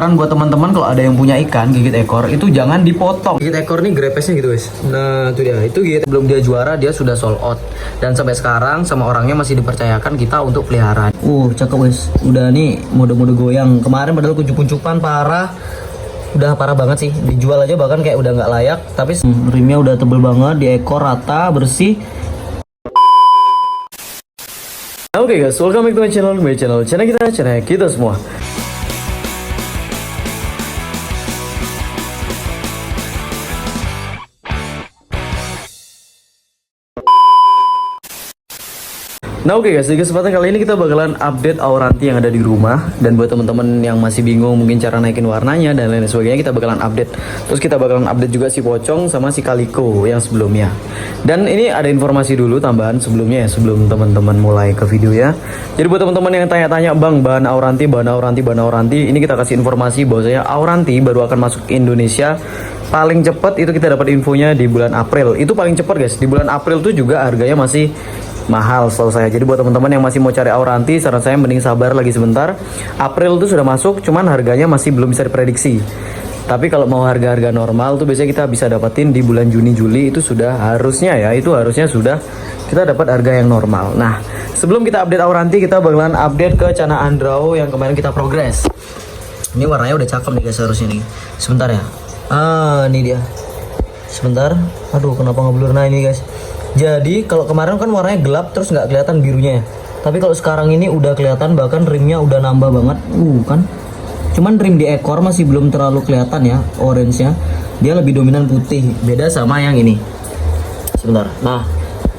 saran buat teman-teman kalau ada yang punya ikan gigit ekor itu jangan dipotong. Gigit ekor nih grepesnya gitu guys. Nah itu dia, itu gigit belum dia juara dia sudah sold out. Dan sampai sekarang sama orangnya masih dipercayakan kita untuk peliharaan. Cakep guys. Udah nih mode-mode goyang. Kemarin padahal kuncup-kuncupan parah. Udah parah banget sih. Dijual aja bahkan kayak udah nggak layak. Tapi rimnya udah tebel banget, di ekor rata, bersih. Oke guys, welcome back to my channel channel kita semua. Nah oke guys, di kesempatan kali ini kita bakalan update Auranti yang ada di rumah. Dan buat teman-teman yang masih bingung mungkin cara naikin warnanya dan lain sebagainya, kita bakalan update. Terus kita bakalan update juga si Pocong sama si Kaliko yang sebelumnya. Dan ini ada informasi dulu tambahan sebelumnya ya, sebelum teman-teman mulai ke video ya. Jadi buat teman-teman yang tanya-tanya, Bang, bahan Auranti, ini kita kasih informasi bahwasanya Auranti baru akan masuk ke Indonesia. Paling cepat itu kita dapat infonya di bulan April. Itu paling cepat guys. Di bulan April tuh juga harganya masih mahal setahu saya. Jadi buat teman-teman yang masih mau cari Auranti, saran saya mending sabar lagi sebentar. April tuh sudah masuk, cuman harganya masih belum bisa diprediksi. Tapi kalau mau harga-harga normal tuh biasanya kita bisa dapetin di bulan Juni Juli, itu sudah harusnya ya, itu harusnya sudah kita dapat harga yang normal. Nah, sebelum kita update Auranti, kita bakalan update ke Cana Andrao yang kemarin kita progres. Ini warnanya udah cakep nih guys harusnya nih. Sebentar ya. Ini dia. Sebentar. Aduh, kenapa ngeblur? Nah, ini guys. Jadi kalau kemarin kan warnanya gelap terus nggak kelihatan birunya ya. Tapi kalau sekarang ini udah kelihatan, bahkan rimnya udah nambah banget. Kan. Cuman rim di ekor masih belum terlalu kelihatan ya, orange-nya. Dia lebih dominan putih, beda sama yang ini. Sebentar. Nah,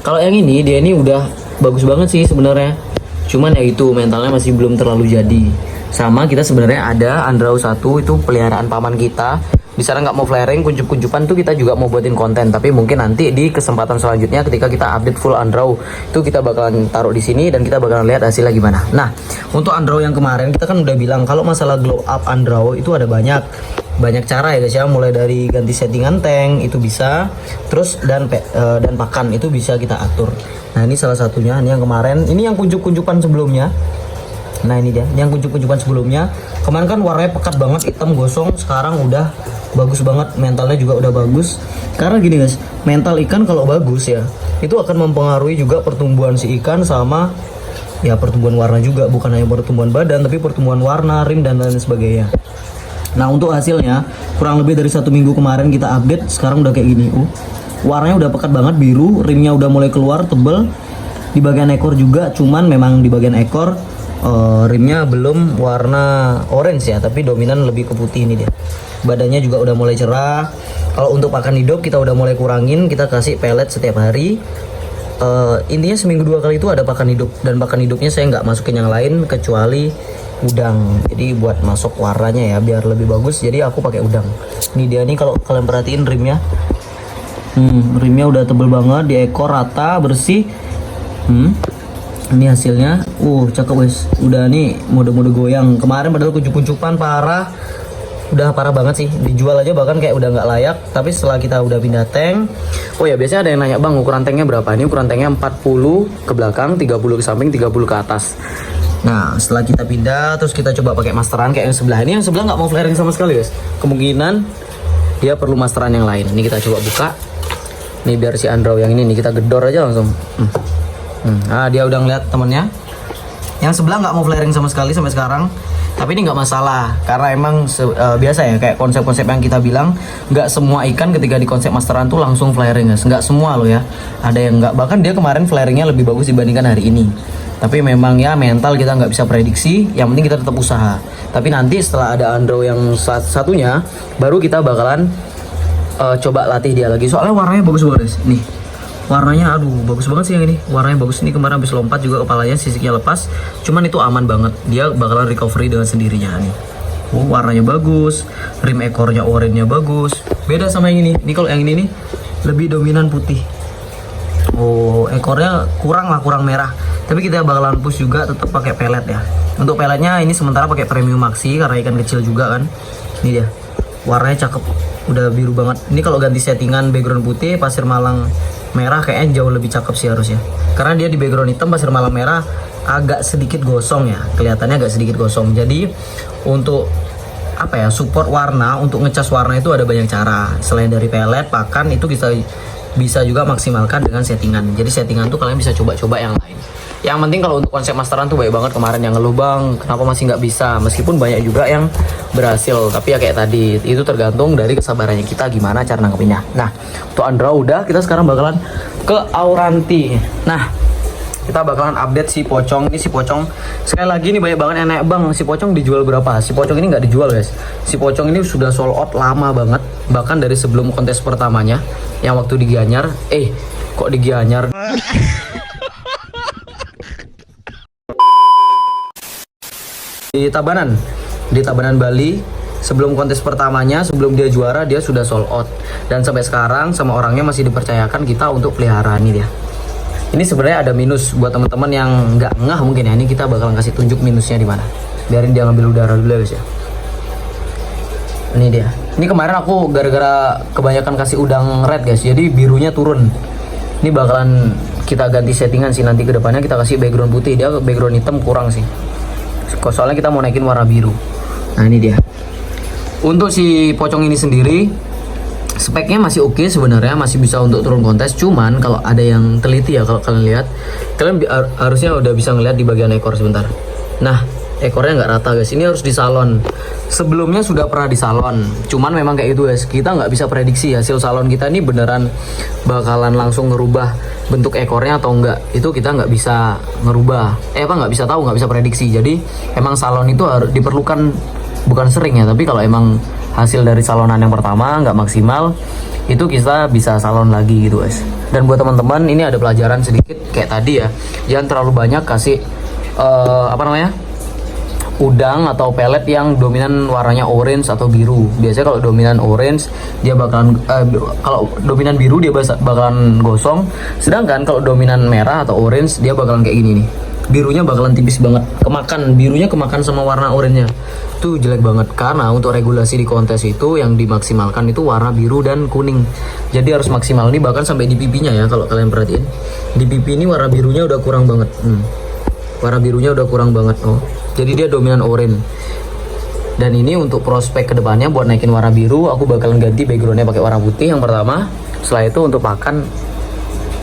kalau yang ini dia ini udah bagus banget sih sebenarnya. Cuman ya itu mentalnya masih belum terlalu jadi. Sama kita sebenarnya ada Andrao 1 itu peliharaan paman kita. Di sana nggak mau flaring, kuncup-kuncupan tuh kita juga mau buatin konten, tapi mungkin nanti di kesempatan selanjutnya ketika kita update full Andrao itu kita bakalan taruh di sini dan kita bakalan lihat hasilnya gimana. Nah, untuk Andrao yang kemarin kita kan udah bilang kalau masalah glow up Andrao itu ada banyak cara ya guys ya, mulai dari ganti settingan tank itu bisa, terus dan pakan itu bisa kita atur. Nah, ini salah satunya, ini yang kemarin, ini yang kuncup-kuncupan sebelumnya. Nah, ini dia, yang kuncup-kuncupan sebelumnya. Kemarin kan warnanya pekat banget, hitam gosong, sekarang udah bagus banget, mentalnya juga udah bagus. Karena gini guys, mental ikan kalau bagus ya, itu akan mempengaruhi juga pertumbuhan si ikan sama ya pertumbuhan warna juga, bukan hanya pertumbuhan badan tapi pertumbuhan warna, rim dan lain sebagainya. Nah, untuk hasilnya kurang lebih dari 1 minggu kemarin kita update, sekarang udah kayak gini. Warnanya udah pekat banget, biru, rimnya udah mulai keluar tebel. Di bagian ekor juga, cuman memang di bagian ekor rimnya belum warna orange ya, tapi dominan lebih ke putih. Ini dia. Badannya juga udah mulai cerah. Kalau untuk pakan hidup kita udah mulai kurangin, kita kasih pelet setiap hari. Intinya seminggu 2 kali itu ada pakan hidup, dan pakan hidupnya saya nggak masukin yang lain kecuali udang. Jadi buat masuk warnanya ya biar lebih bagus, jadi aku pakai udang. Ini dia nih, kalau kalian perhatiin rimnya. Rimnya udah tebel banget, di ekor rata, bersih. Ini hasilnya. Cakep guys. Udah nih mode-mode goyang. Kemarin padahal kuncup-kuncupan parah. Udah parah banget sih. Dijual aja bahkan kayak udah nggak layak. Tapi setelah kita udah pindah tank. Ya biasanya ada yang nanya, Bang, ukuran tanknya berapa? Ini ukuran tanknya 40 ke belakang, 30 ke samping, 30 ke atas. Nah, setelah kita pindah terus kita coba pakai masteran kayak yang sebelah. Ini yang sebelah nggak mau flaring sama sekali guys. Kemungkinan dia perlu masteran yang lain. Ini kita coba buka. Nih biar si Andrao yang ini nih kita gedor aja langsung. Nah, dia udah ngeliat temennya. Yang sebelah nggak mau flaring sama sekali sampai sekarang. Tapi ini nggak masalah, karena emang biasa ya, kayak konsep-konsep yang kita bilang, nggak semua ikan ketika di konsep masteran tuh langsung flaring guys. Nggak semua loh ya, ada yang nggak. Bahkan dia kemarin flaringnya lebih bagus dibandingkan hari ini. Tapi memang ya mental kita nggak bisa prediksi, yang penting kita tetap usaha. Tapi nanti setelah ada Andrao yang satunya, baru kita bakalan coba latih dia lagi. Soalnya warnanya bagus banget guys, nih. Warnanya bagus banget sih yang ini. Warnanya bagus. Ini kemarin habis lompat juga kepalanya, sisiknya lepas. Cuman itu aman banget. Dia bakalan recovery dengan sendirinya nih. Warnanya bagus. Rim ekornya oranye bagus. Beda sama yang ini. Ini kalau yang ini nih lebih dominan putih. Ekornya kurang merah. Tapi kita bakalan push juga tetap pakai pelet ya. Untuk peletnya ini sementara pakai premium maxi karena ikan kecil juga kan. Ini dia. Warnanya cakep. Udah biru banget. Ini kalau ganti settingan background putih, pasir malang merah kayaknya jauh lebih cakep sih harusnya. Karena dia di background hitam, pasir malam merah agak sedikit gosong ya. Kelihatannya agak sedikit gosong. Jadi untuk apa ya, support warna. Untuk ngecas warna itu ada banyak cara. Selain dari pelet, pakan, itu bisa juga maksimalkan dengan settingan. Jadi settingan tuh kalian bisa coba-coba yang lain. Yang penting kalau untuk konsep masteran tuh baik banget. Kemarin yang ngeluh, bang kenapa masih nggak bisa, meskipun banyak juga yang berhasil, tapi ya kayak tadi, itu tergantung dari kesabarannya kita gimana cara nangkepinnya. Nah, untuk Andra udah, kita sekarang bakalan ke Auranti. Nah, kita bakalan update si pocong. Ini si pocong sekali lagi nih banyak banget yang naik, bang si pocong dijual berapa. Si pocong ini nggak dijual guys, si pocong ini sudah sold out lama banget, bahkan dari sebelum kontes pertamanya yang waktu di Gianyar. Kok di Gianyar? Di Tabanan Bali, sebelum kontes pertamanya, sebelum dia juara, dia sudah sold out. Dan sampai sekarang sama orangnya masih dipercayakan kita untuk pelihara nih dia. Ini sebenarnya ada minus buat teman-teman yang nggak ngeh mungkin ya. Ini kita bakalan kasih tunjuk minusnya di mana. Biarin dia ngambil udara dulu ya guys ya. Ini dia. Ini kemarin aku gara-gara kebanyakan kasih udang red guys, jadi birunya turun. Ini bakalan kita ganti settingan sih nanti ke depannya, kita kasih background putih. Dia background hitam kurang sih. Soalnya kita mau naikin warna biru. Nah ini dia. Untuk si pocong ini sendiri, speknya masih oke sebenarnya, masih bisa untuk turun kontes. Cuman kalau ada yang teliti ya, kalau kalian lihat, kalian harusnya udah bisa ngeliat di bagian ekor sebentar. Nah, ekornya nggak rata guys. Ini harus di salon. Sebelumnya sudah pernah di salon, cuman memang kayak itu guys, kita nggak bisa prediksi hasil salon kita ini beneran bakalan langsung ngerubah bentuk ekornya atau enggak. Itu kita nggak bisa ngerubah, nggak bisa tahu, nggak bisa prediksi. Jadi emang salon itu harus diperlukan, bukan sering ya, tapi kalau emang hasil dari salonan yang pertama nggak maksimal, itu kita bisa salon lagi gitu guys. Dan buat teman-teman, ini ada pelajaran sedikit kayak tadi ya, jangan terlalu banyak kasih udang atau pelet yang dominan warnanya orange atau biru. Biasanya kalau dominan orange dia bakalan kalau dominan biru dia bakalan gosong, sedangkan kalau dominan merah atau orange dia bakalan kayak gini nih. Birunya bakalan tipis banget, birunya kemakan sama warna oranye-nya. Itu jelek banget, karena untuk regulasi di kontes itu yang dimaksimalkan itu warna biru dan kuning. Jadi harus maksimal nih, bahkan sampai di pipinya ya, kalau kalian perhatiin. Di pipi ini warna birunya udah kurang banget. Warna birunya udah kurang banget. Jadi dia dominan oranye. Dan ini untuk prospek kedepannya buat naikin warna biru, aku bakalan ganti backgroundnya pakai warna putih yang pertama. Setelah itu untuk pakan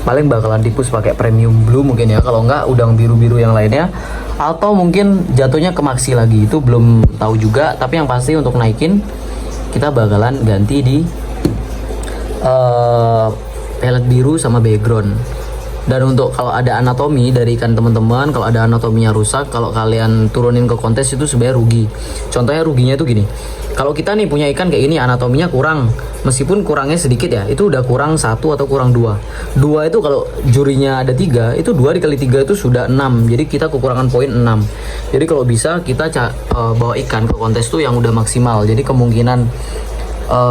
paling bakalan dipus pakai premium blue mungkin ya, kalau enggak udang biru-biru yang lainnya, atau mungkin jatuhnya ke maxi lagi, itu belum tahu juga. Tapi yang pasti untuk naikin kita bakalan ganti di pelet biru sama background. Dan untuk kalau ada anatomi dari ikan teman-teman, kalau ada anatominya rusak, kalau kalian turunin ke kontes itu sebenarnya rugi. Contohnya ruginya itu gini, kalau kita nih punya ikan kayak gini, anatominya kurang, meskipun kurangnya sedikit ya, itu udah kurang 1 atau kurang 2 itu kalau jurinya ada 3, itu 2 dikali 3 itu sudah 6. Jadi kita kekurangan poin 6. Jadi kalau bisa kita bawa ikan ke kontes tuh yang udah maksimal. Jadi kemungkinan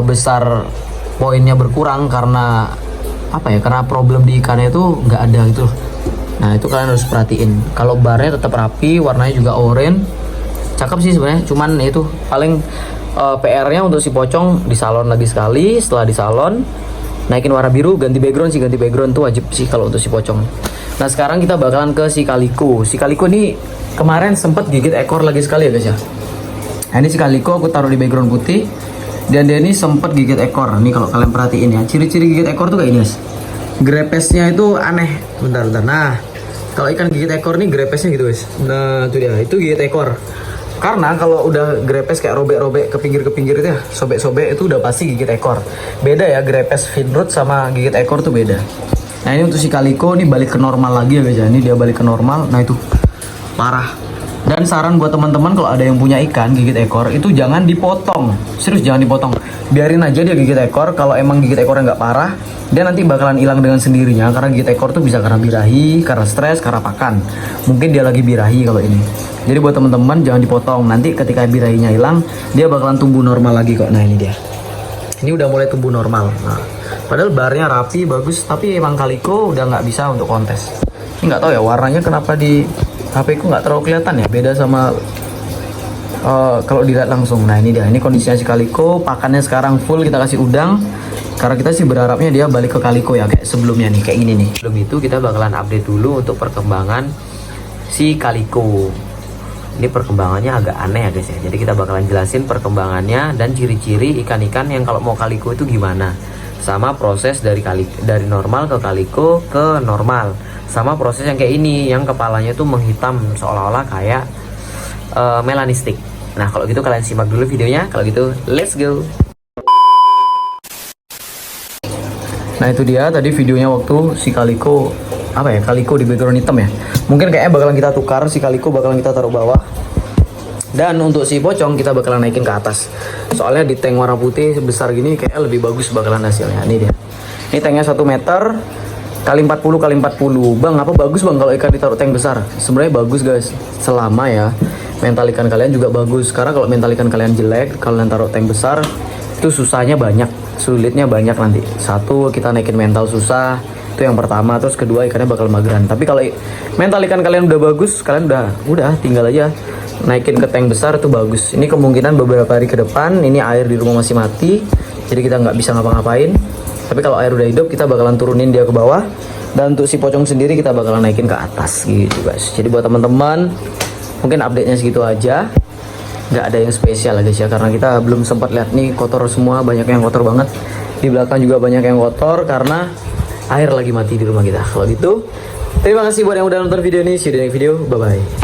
besar poinnya berkurang karena karena problem di ikannya itu nggak ada gitu loh. Nah itu kalian harus perhatiin. Kalau barnya tetap rapi, warnanya juga oranye, cakep sih sebenarnya. Cuman itu paling PR-nya untuk si pocong di salon lagi sekali. Setelah di salon naikin warna biru, ganti background tuh wajib sih kalau untuk si pocong. Nah sekarang kita bakalan ke si kaliko. Si kaliko ini kemarin sempet gigit ekor lagi sekali ya guys ya. Nah ini si kaliko aku taruh di background putih. Dan dia ini sempat gigit ekor. Nih kalau kalian perhatiin ya, ciri-ciri gigit ekor tuh kayak ini guys. Grepesnya itu aneh. Bentar. Nah, kalau ikan gigit ekor nih grepesnya gitu guys. Nah, itu dia. Itu gigit ekor. Karena kalau udah grepes kayak robek-robek ke pinggir itu ya, sobek-sobek, itu udah pasti gigit ekor. Beda ya, grepes finroot sama gigit ekor tuh beda. Nah, ini untuk si kaliko nih balik ke normal lagi ya guys ya. Ini dia balik ke normal. Nah, itu parah. Dan saran buat teman-teman, kalau ada yang punya ikan gigit ekor itu jangan dipotong, serius jangan dipotong, biarin aja dia gigit ekor. Kalau emang gigit ekornya nggak parah, dia nanti bakalan hilang dengan sendirinya. Karena gigit ekor tuh bisa karena birahi, karena stres, karena pakan. Mungkin dia lagi birahi kalau ini. Jadi buat teman-teman jangan dipotong, nanti ketika birahinya hilang dia bakalan tumbuh normal lagi kok. Nah ini dia, ini udah mulai tumbuh normal. Nah, padahal barnya rapi bagus, tapi emang kaliko udah nggak bisa untuk kontes. Ini nggak tahu ya warnanya kenapa di HP ku nggak terlalu kelihatan ya, beda sama kalau dilihat langsung. Nah ini dia, ini kondisinya si kaliko. Pakannya sekarang full kita kasih udang, karena kita sih berharapnya dia balik ke kaliko ya kayak sebelumnya nih, kayak ini nih. Sebelum itu kita bakalan update dulu untuk perkembangan si kaliko. Ini perkembangannya agak aneh ya guys ya. Jadi kita bakalan jelasin perkembangannya dan ciri-ciri ikan-ikan yang kalau mau kaliko itu gimana. Sama proses dari normal ke kaliko ke normal. Sama proses yang kayak ini, yang kepalanya tuh menghitam seolah-olah kayak melanistik. Nah kalau gitu kalian simak dulu videonya. Kalau gitu let's go. Nah itu dia tadi videonya waktu si kaliko, apa ya, kaliko di background hitam ya. Mungkin kayaknya bakalan kita tukar, si kaliko bakalan kita taruh bawah. Dan untuk si pocong kita bakalan naikin ke atas. Soalnya di tank warna putih sebesar gini kayaknya lebih bagus bakalan hasilnya. Ini dia. Ini tanknya 1 meter kali 40 kali 40. Bang, apa bagus bang kalau ikan ditaruh tank besar? Sebenarnya bagus guys. Selama ya mental ikan kalian juga bagus. Karena kalau mental ikan kalian jelek, kalian taruh tank besar itu susahnya banyak, sulitnya banyak nanti. Satu, kita naikin mental susah. Itu yang pertama. Terus kedua, ikannya bakal mageran. Tapi kalau mental ikan kalian udah bagus, kalian udah tinggal aja naikin ke tank besar itu bagus. Ini kemungkinan beberapa hari ke depan ini air di rumah masih mati, jadi kita nggak bisa ngapa-ngapain. Tapi kalau air udah hidup, kita bakalan turunin dia ke bawah. Dan untuk si pocong sendiri kita bakalan naikin ke atas gitu guys. Jadi buat teman-teman, mungkin update-nya segitu aja. Nggak ada yang spesial guys ya, karena kita belum sempat lihat nih, kotor semua, banyak yang kotor banget. Di belakang juga banyak yang kotor karena air lagi mati di rumah kita. Kalau gitu, terima kasih buat yang udah nonton video ini. See you di next video, bye bye.